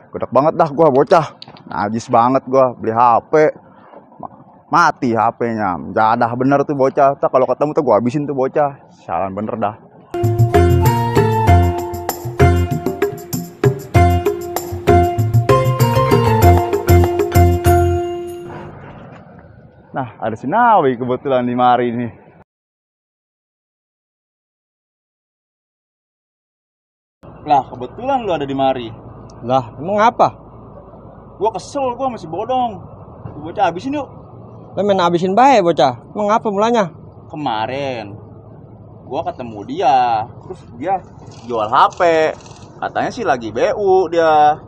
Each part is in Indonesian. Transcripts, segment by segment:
Gedek banget dah gua bocah. Najis banget gua beli HP. Mati HP-nya. Jadah bener tuh bocah. Tak kalau ketemu tuh gua habisin tuh bocah. Sialan bener dah. Nah, ada si Nawi kebetulan di mari nih. Lah, kebetulan lu ada di mari. Lah, emang apa? Gua kesel, gua masih bodong. Tuh bocah habisin yuk. Lo main habisin baik bocah. Emang apa mulanya? Kemarin gua ketemu dia, terus dia jual HP. Katanya sih lagi BU dia.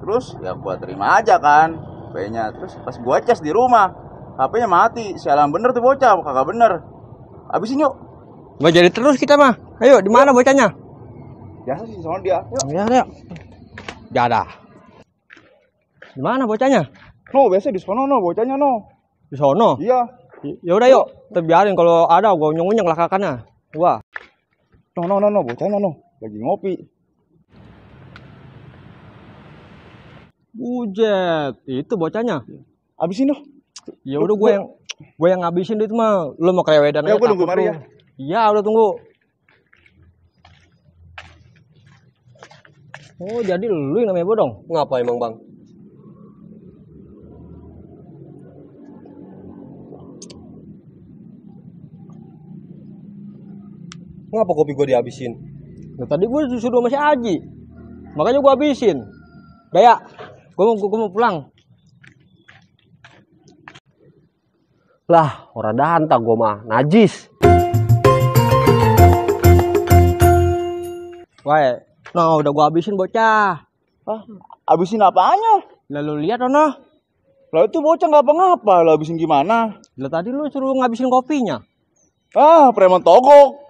Terus ya gua terima aja kan HP-nya. Terus pas gua cas di rumah, HP-nya mati. Sialan bener tuh bocah, kagak bener. Habisin yuk. Gak jadi terus kita mah. Ayo, di mana bocahnya? Biasa sih soal dia. Yuk. Ya. Jadah. Di mana bocahnya? No, biasa di sono no bocahnya no. Di sono. Iya. Ya udah yuk, kita biarin kalau ada gua nyung-nyung lakakannya. Wah. No, bocahnya no. Lagi ngopi. Bujet, itu bocahnya. Habisin no. Ya udah gue yang ngabisin itu mah. Lu mau kerewedan aja. Ya gua nunggu mari ya. Iya, udah tunggu. Oh, jadi lu yang namanya bodong? Ngapa emang bang? Ngapa kopi gue dihabisin? Nah, tadi gue disuruh sama si Aji. Makanya gue habisin. Daya, gue mau pulang. Lah, orang danta gue mah, najis. Wah, nah udah gue habisin bocah. Hah? Habisin apanya? Lalu lihat ono. Lah itu bocah nggak apa-apa. Lah habisin gimana? Lah tadi lu suruh ngabisin kopinya. Ah, preman togok.